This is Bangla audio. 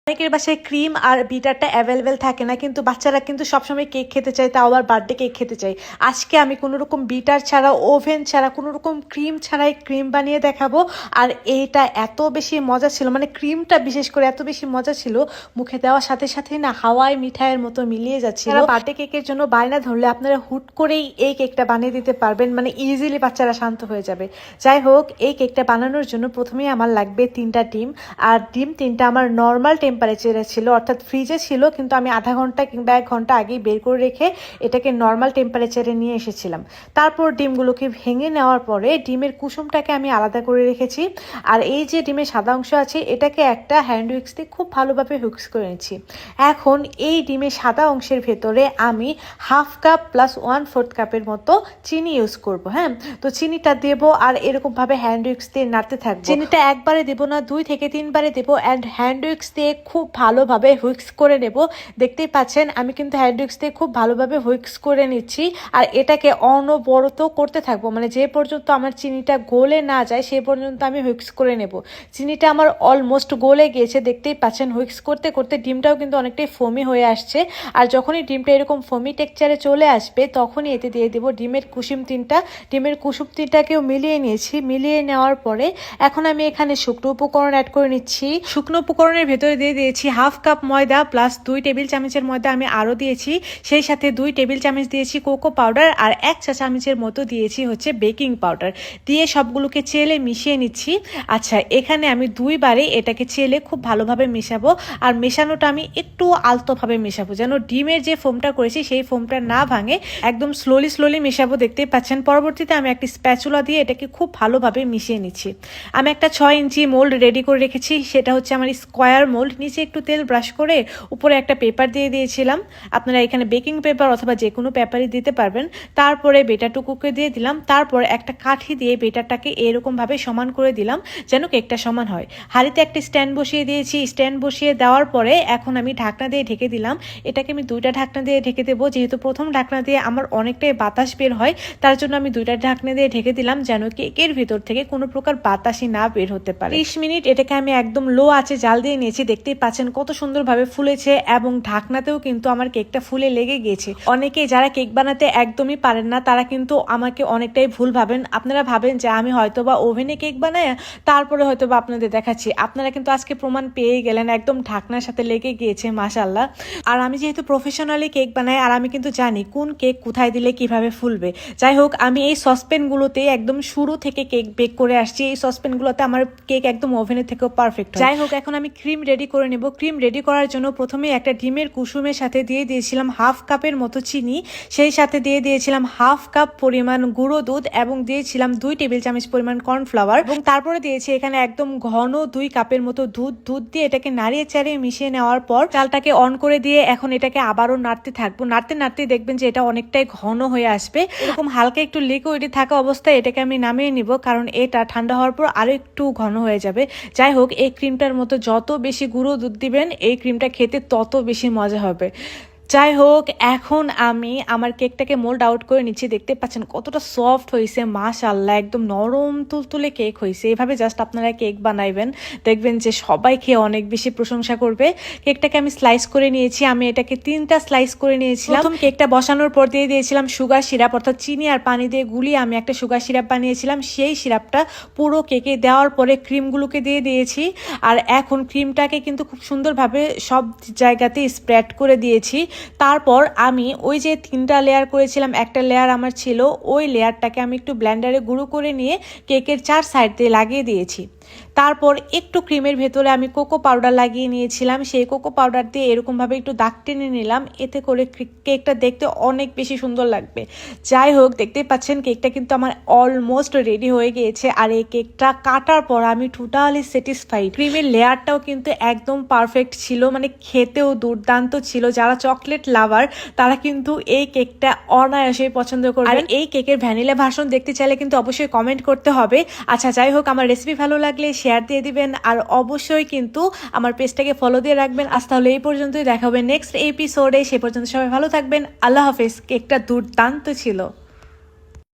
অনেকের বাসায় ক্রিম আর বিটারটা অ্যাভেলেবেল থাকে না, কিন্তু বাচ্চারা কিন্তু সবসময় কেক খেতে চায়, তাও আবার বার্থডে কেক খেতে চায়। আজকে আমি কোনো রকম বিটার ছাড়া, ওভেন ছাড়া, কোনো রকম ক্রিম ছাড়াই ক্রিম বানিয়ে দেখাবো। আর এইটা এত বেশি মজা ছিল, মানে ক্রিমটা বিশেষ করে এত বেশি মজা ছিল, মুখে দেওয়ার সাথে সাথেই না হাওয়াই মিঠাইয়ের মতো মিলিয়ে যাচ্ছিল। বার্থডে কেকের জন্য বায়না ধরলে আপনারা হুট করেই এই কেকটা বানিয়ে দিতে পারবেন, মানে ইজিলি বাচ্চারা শান্ত হয়ে যাবে। যাই হোক, এই কেকটা বানানোর জন্য প্রথমেই আমার লাগবে 3টা ডিম। আর ডিম 3টা আমার নর্মাল টেম্পারেচারে ছিল, অর্থাৎ ফ্রিজে ছিল, কিন্তু আমি আধা ঘন্টা কিংবা 1 ঘন্টা আগেই বের করে রেখে এটাকে নর্মাল টেম্পারেচারে নিয়ে এসেছিলাম। তারপর ডিমগুলোকে ভেঙে নেওয়ার পরে ডিমের কুসুমটাকে আমি আলাদা করে রেখেছি। আর এই যে ডিমের সাদা অংশ আছে, এটাকে একটা হ্যান্ড উইক্স দিয়ে খুব ভালোভাবে হুইক্স করে নিচ্ছি। এখন এই ডিমের সাদা অংশের ভেতরে আমি 1/2 কাপ প্লাস 1/4 কাপের মতো চিনি ইউজ করব। হ্যাঁ, তো চিনিটা দেবো আর এরকমভাবে হ্যান্ড উইক্স দিয়ে নাড়তে থাকবো। চিনিটা একবারে দেবো না, 2 থেকে 3 বারে দেবো অ্যান্ড হ্যান্ড উইক্স দিয়ে খুব ভালোভাবে হুইক্স করে নেব। দেখতেই পাচ্ছেন আমি কিন্তু হ্যান্ড উইক্স দিয়ে খুব ভালোভাবে হুইক্স করে নিচ্ছি। আর এটাকে অনবরত করতে থাকবো, মানে যে পর্যন্ত আমার চিনিটা গলে না যায় সে পর্যন্ত আমি হুইক্স করে নেব। চিনিটা আমার অলমোস্ট গলে গিয়েছে, দেখতেই পাচ্ছেন। হুইক্স করতে করতে ডিমটাও কিন্তু অনেকটাই ফোমি হয়ে আসছে। আর যখনই ডিমটা এরকম ফোমি টেক্সচারে চলে আসবে, তখনই এতে দিয়ে দেবো ডিমের কুসুম 3টা। ডিমের কুসুম 3টাকেও মিলিয়ে নিয়েছি। মিলিয়ে নেওয়ার পরে এখন আমি এখানে শুকনো উপকরণ অ্যাড করে নিচ্ছি। শুকনো উপকরণের ভেতরে দিয়ে দিয়েছি 1/2 কাপ ময়দা প্লাস 2 টেবিল চামচের ময়দা আমি আরও দিয়েছি। সেই সাথে 2 টেবিল চামচ দিয়েছি কোকো পাউডার আর 1 চা চামচের মতো দিয়েছি হচ্ছে বেকিং পাউডার। দিয়ে সবগুলোকে চেলে মিশিয়ে নিচ্ছি। আচ্ছা, এখানে আমি 2 বারে এটাকে চেলে খুব ভালোভাবে মেশাবো। আর মেশানোটা আমি একটু আলতোভাবে মেশাবো, যেন ডিমের যে ফোমটা করেছি সেই ফোমটা না ভাঙে। একদম স্লোলি মেশাবো, দেখতেই পাচ্ছেন। পরবর্তীতে আমি একটি স্প্যাচুলা দিয়ে এটাকে খুব ভালোভাবে মিশিয়ে নিচ্ছি। আমি একটা 6 ইঞ্চি মোল্ড রেডি করে রেখেছি, সেটা হচ্ছে আমার স্কোয়ার মোল্ড। নিচে একটু তেল ব্রাশ করে উপরে একটা পেপার দিয়ে দিয়েছিলাম। আপনারা এখানে বেকিং পেপার অথবা যে কোনো পেপারই দিতে পারবেন। তারপরে বেটারটুকুকে দিয়ে দিলাম। তারপর একটা কাঠি দিয়ে বেটারটাকে এরকমভাবে সমান করে দিলাম যেন কেকটা সমান হয়। হাঁড়িতে একটা স্ট্যান্ড বসিয়ে দিয়েছি। স্ট্যান্ড বসিয়ে দেওয়ার পরে এখন আমি ঢাকনা দিয়ে ঢেকে দিলাম। এটাকে আমি 2টা ঢাকনা দিয়ে ঢেকে দেবো, যেহেতু প্রথম ঢাকনা দিয়ে আমার অনেকটাই বাতাস বের হয়, তার জন্য আমি 2টা ঢাকনা দিয়ে ঢেকে দিলাম, যেন কেকের ভিতর থেকে কোনো প্রকার বাতাসই না বের হতে পারে। 30 মিনিট এটাকে আমি একদম লো আঁচে জাল দিয়ে নিয়েছি। দেখতেই পাচ্ছেন কত সুন্দরভাবে ফুলেছে এবং ঢাকনাতেও কিন্তু আমার কেকটা ফুলে লেগে গিয়েছে। অনেকেই যারা কেক বানাতে একদমই পারেন না, তারা কিন্তু আমাকে অনেকটাই ভুল ভাবেন। আপনারা ভাবেন যে আমি হয়তোবা ওভেনে কেক বানাই তারপরে হয়তোবা আপনাদের দেখাচ্ছি। আপনারা কিন্তু আজকে প্রমাণ পেয়ে গেলেন, একদম ঢাকনার সাথে লেগে গিয়েছে মাশাআল্লাহ। আর আমি যেহেতু প্রফেশনালি কেক বানাই, আর আমি কিন্তু জানি কোন কেক কোথায় দিলে কিভাবে ফুলবে। যাই হোক, আমি এই সসপ্যানগুলোতে একদম শুরু থেকে কেক বেক করে আসছি। এই সসপ্যানগুলোতে আমার কেক একদম ওভেনের থেকেও পারফেক্ট। যাই হোক, এখন আমি ক্রিম রেডি করে নেব। ক্রিম রেডি করার জন্য প্রথমে একটা ডিমের কুসুমের সাথে দিয়ে দিয়েছিলাম 1/2 কাপের মতো চিনি। সেই সাথে দিয়ে দিয়েছিলাম 1/2 কাপ পরিমাণ গুঁড়ো দুধ এবং দিয়েছিলাম 2 টেবিল চামচ পরিমাণ কর্নফ্লাওয়ার। এবং তারপরে দিয়েছি এখানে একদম ঘন 2 কাপের মতো দুধ দিয়ে এটাকে নাড়িয়ে চাড়িয়ে মিশিয়ে নেওয়ার পর চালটাকে অন করে দিয়ে এখন এটাকে আবারও নাড়তে থাকবো। নাড়তে দেখবেন যে এটা অনেকটাই ঘন হয়ে আসবে। এরকম হালকা একটু লিকুইডে থাকা অবস্থায় এটাকে আমি নামিয়ে নিব, কারণ এটা ঠান্ডা হওয়ার পর আরো একটু ঘন হয়ে যাবে। যাই হোক, এই ক্রিমটার মতো যত বেশি গুঁড়ো দুধ দিবেন এই ক্রিমটা খেতে তত বেশি মজা হবে। যাই হোক, এখন আমি আমার কেকটাকে মোল্ড আউট করে নিচ্ছি। দেখতে পাচ্ছেন কতটা সফট হয়েছে, মাশাআল্লাহ, একদম নরম তুলতুলে কেক হয়েছে। এভাবে জাস্ট আপনারা কেক বানাইবেন, দেখবেন যে সবাই খেয়ে অনেক বেশি প্রশংসা করবে। কেকটাকে আমি স্লাইস করে নিয়েছি। আমি এটাকে 3টা স্লাইস করে নিয়েছিলাম। প্রথম কেকটা বসানোর পর দিয়ে দিয়েছিলাম সুগার সিরাপ, অর্থাৎ চিনি আর পানি দিয়ে গুলিয়ে আমি একটা সুগার সিরাপ বানিয়েছিলাম। সেই সিরাপটা পুরো কেকে দেওয়ার পরে ক্রিমগুলোকে দিয়ে দিয়েছি। আর এখন ক্রিমটাকে কিন্তু খুব সুন্দরভাবে সব জায়গাতে স্প্রেড করে দিয়েছি। তারপর আমি ওই যে 3টা লেয়ার করেছিলাম, একটা লেয়ার আমার ছিল, ওই লেয়ারটাকে আমি একটু ব্লেন্ডারে গুঁড়ো করে নিয়ে কেকের 4 সাইড দিয়ে লাগিয়ে দিয়েছি। তারপর একটু ক্রিমের ভেতরে আমি কোকো পাউডার লাগিয়ে নিয়েছিলাম। সেই কোকো পাউডার দিয়ে এরকমভাবে একটু দাগ টেনে নিলাম, এতে করে কেকটা দেখতে অনেক বেশি সুন্দর লাগবে। যাই হোক, দেখতেই পাচ্ছেন কেকটা কিন্তু আমার অলমোস্ট রেডি হয়ে গিয়েছে। আর এই কেকটা কাটার পর আমি টোটালি স্যাটিসফাইড। ক্রিমের লেয়ারটাও কিন্তু একদম পারফেক্ট ছিল, মানে খেতেও দুর্দান্ত ছিল। যারা চকলেট লাভার তারা কিন্তু এই কেকটা অনায়াসেই পছন্দ করবে। আর এই কেকের ভ্যানিলা ভার্সন দেখতে চাইলে কিন্তু অবশ্যই কমেন্ট করতে হবে। আচ্ছা, যাই হোক, আমার রেসিপি ভালো লাগলে শেয়ার দিয়ে দিবেন আর অবশ্যই কিন্তু আমার পেজটাকে ফলো দিয়ে রাখবেন। আজ তাহলে এই পর্যন্তই, দেখা হবে নেক্সট এপিসোডে। সে পর্যন্ত সবাই ভালো থাকবেন। আল্লাহ হাফেজ। কেকটা দুর্দান্ত ছিল।